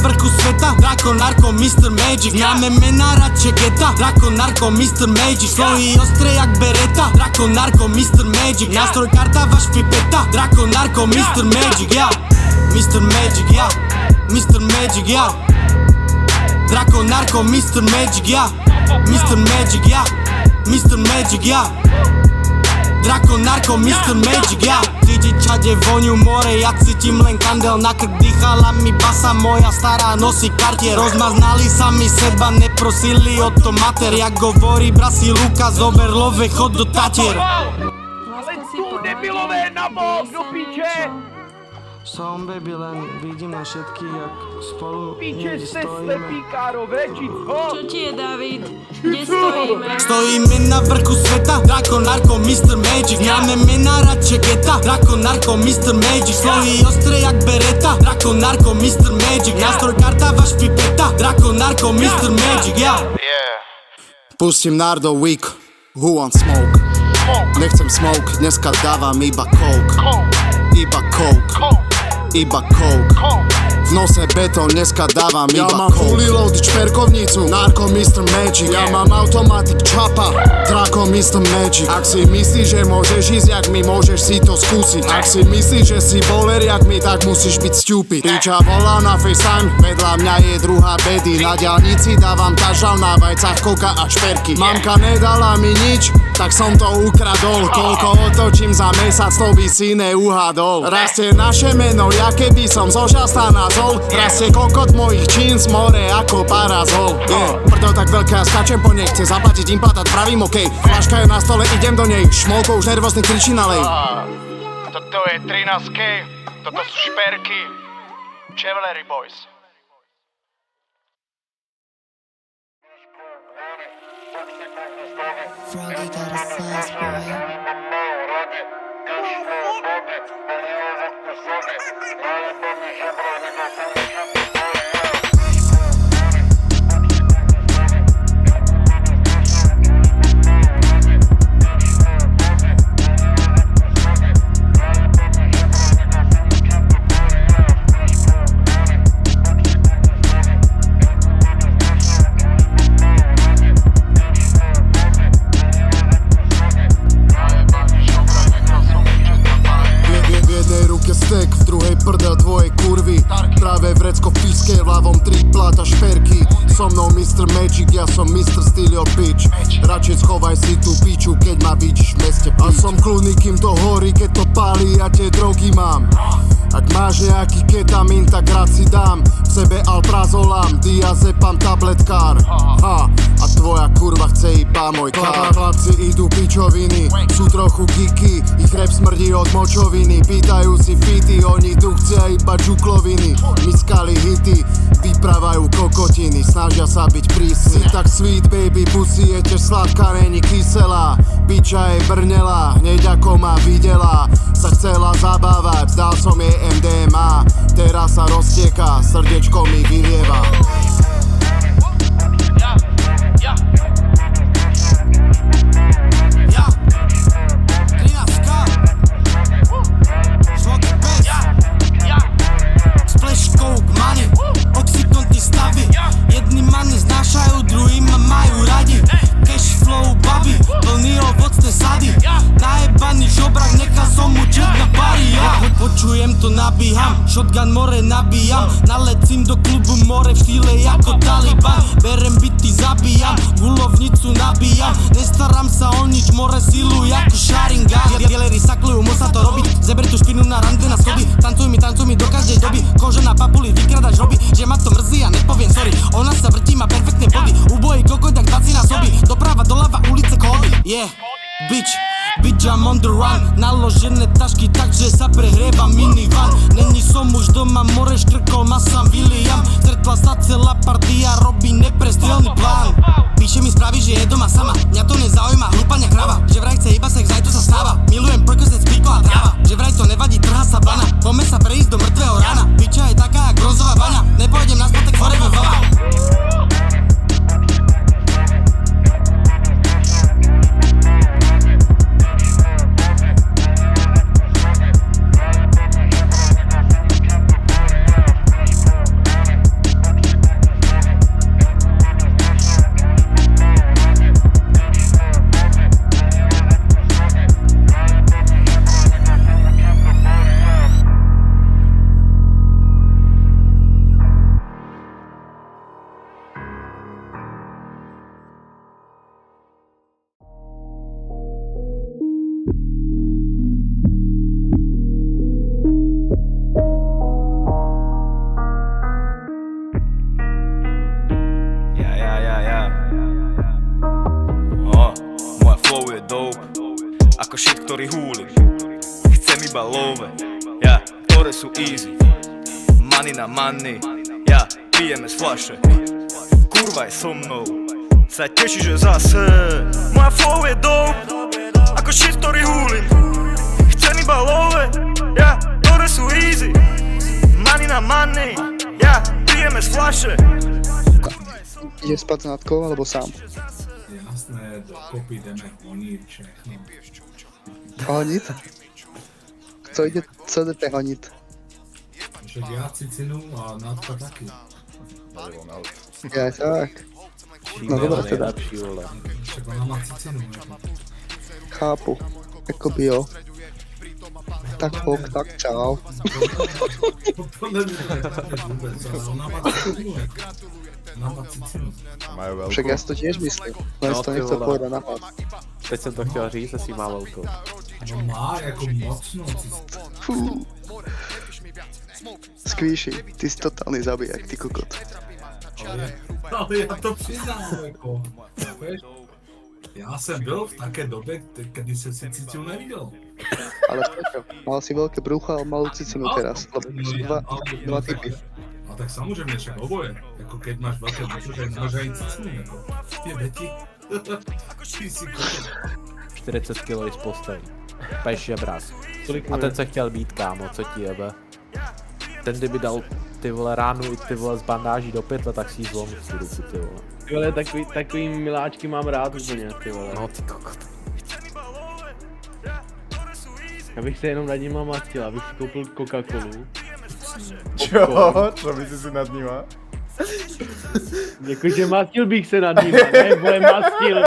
vrchu sveta, Draco, narko, Mr. Magic. Známe mena radše geta, Draco, narko, Mr. Magic. Slohy ostré jak bereta, Draco, narko, Mr. Magic. Nástroj karta, váš pipeta, Draco, narko, Mr. Magic, ja. Mr. Magic, ja. Mr. Magic, ja. Draco, narko, Mr. Magic, ja. Mr. Magic, ja. Mr. Magic, ja. Draco, narko, Mr. Magic, ja. Cítiť všade voňu more, ja cítim len kandel. Na krk dýchala mi basa, moja stará nosí Cartier. Rozmaznali sami seba, neprosili o to mater. Jak govorí Brasi Luka, zober love, chod do Tatier. Ale tu debilové na bok, do piče! Som baby, len vidím na všetkých, jak spolu Piče ste slepí, Káro, väčšinko! Čo ti je, David? Kde stojíme? Stojíme na vrchu sveta, Draco, narko, Mr. Magic. Známe mena radše geta, Draco, narko, Mr. Magic. Slohy ostré jak bereta, Draco, narko, Mr. Magic. Nástroj karta, váš pipeta, Draco, narko, Mr. Magic, ja. Pustím Nardo Week, who want smoke? Nechcem smoke, dneska dávam iba coke. Iba coke. Iba coke. V nose betón, dneska dávam iba coke. Ja mám fully loaded šperkovnicu, narko Mr. Magic. Ja mám automatic čapa, Draco Mr. Magic. Ak si myslíš, že môžeš ísť jak my, môžeš si to skúsiť. Ak si myslíš, že si bowler jak my, tak musíš byť stupid. Piča volá na FaceTime, vedľa mňa je druhá bedy. Na diaľnici dávam tažal na vajcach koka a šperky. Mamka nedala mi nič, tak som to ukradol. Koľko otočím za mesiac, to by si neuhadol. Rastie naše meno, ja keby som zo Šasta na zol. Rastie kokot mojich čín z more ako parazol. Prdo tak veľká, skačem po nej, chce zaplatiť implantát, pravím okej. Flaška je na stole, idem do nej, šmolko už nervózny kričí nalej. Toto je 13K, toto sú šperky, Chevalery Boys. Froggy got a size, boy. Stek, v druhej prdel tvojej kurvy. Práve vrecko v píske, v ľavom tri pláta šperky. So mnou Mr. Magic, ja som Mr. Steal Your Bitch. Radšej schovaj si tú piču, keď ma vidíš v meste pič. A som kľudný, kým to horí, keď to pálí, ja tie drogy mám. Ak máš nejaký ketamín, tak rád si dám. V sebe alprazolam, diazepam tabletkár. A tvoja kurva chce iba môj kár. Chlapci idú pičoviny, sú trochu geeky. Ich rap smrdí od močoviny. Pýtajú si fity, oni tu chcia iba čukloviny. Miskali hity, vyprávajú kokotiny. Snažia sa byť prísni. Si tak sweet baby, pussy je tiež sladká, není kyselá. Piča je brnela, hneď ako ma videla. Sa chcela zabávať, dal som jej MDMA. Teraz sa roztieka, srdiečko mi vylieva. Splash coke, money, oxyconty stavy. Jedni mani znášajú, druhý ma majú radi. Cash flow, baby, plný ovocné sady. Najebaný žobrak, nechal som mu čet na pari, ja. Počujem to, nabíham, shotgun more nabíjam. Nalecím do klubu more v štýle ako Taliban. Berem byty, zabíjam, gulovnicu nabíjam. Nestaram sa o nič, more silu ako Sharingan. Dealery saklujú, musia to robiť. Zeber tú špinu na rande na schody. Tancuj mi do každej doby. Koža na papuli, vykradač robi. Že ma to mrzí a nepoviem sorry. Ona sa vrtí, má perfektné body. Ubojí kokoj, tak 20 na soby. Doprava, doľava, ulice, kódy. Yeah, bitch, I'm on the run. Naložené tašky, takže sa prehrieva minivan. Není som už doma, more škrkol ma sam William. Stretla sa celá partia, robí neprestrelný plán. Píše mi správy, že je doma sama. Mňa to nezaujíma, hlúpania krava. Že vraj chce iba sex, aj to sa stáva. Milujem prkosec, píko a tráva. Že vraj to nevadí, trhá sa bana. Poďme sa prejsť do mŕtvého rána. Piča je taká, jak bronzová baňa. Nepôjdem na spotek forever vava. ktorý húlim. Chcem iba love, ja, ktoré sú easy. Money na money, ja, pijeme z fľaše. Kurva je so mnou, sa teší, že zase moja flow je dope, ako shit, ktorý húlim. Chcem iba love, ja, ktoré sú easy. Money na money, ja, pijeme z fľaše. Ide spať s Natkou alebo sám? Jasné, dokopy jdeme honit všechno. Honit? Co jdete honit? Však já cicinu a Natka taky. Ja tak. No dobré teda. Však ona má cicinu. Chápu. Jakoby jo. Tak ok, tak čau. To nevím vůbec, ale ona má cicinu. Ona má cicinu. Však já si to tiež myslím. Len si to nechcel povedať na hlas. Teď jsem to chtěl říct, jestli má velkou. No má jako mocnou cicinu. Fú. Squishy, ty jsi totálny zabijak, ty kokot. Ale já to přiznám, jako. Chápeš? Já jsem byl v také době, kdy jsem si cicinu neviděl. Ale prečo? Mal si veľké brucho a malú cicinu teraz, lebo to sú dva typy. A tak samozřejmě však oboje. Jako keď máš velké brucho, tak máš aj cicinu, jako. Ty Beti. Ty si kokot. 40 kg z postelí. Peš žebras. A ten se chtěl být, kámo, co ti jebe? Ten kdyby dal ty vole ránu i ty vole z bandáží do pytle, tak si jí zlomil tu ruku, ty vole. Ty vole, takový miláčky mám rád úplně, ty vole. No ty kokot. Já bych se jenom nad nima mastil, abych si koupil Coca-Colu. Čo? Čo by si nad nima? Jakože mastil bych se nad nima, ne, vole, mastil.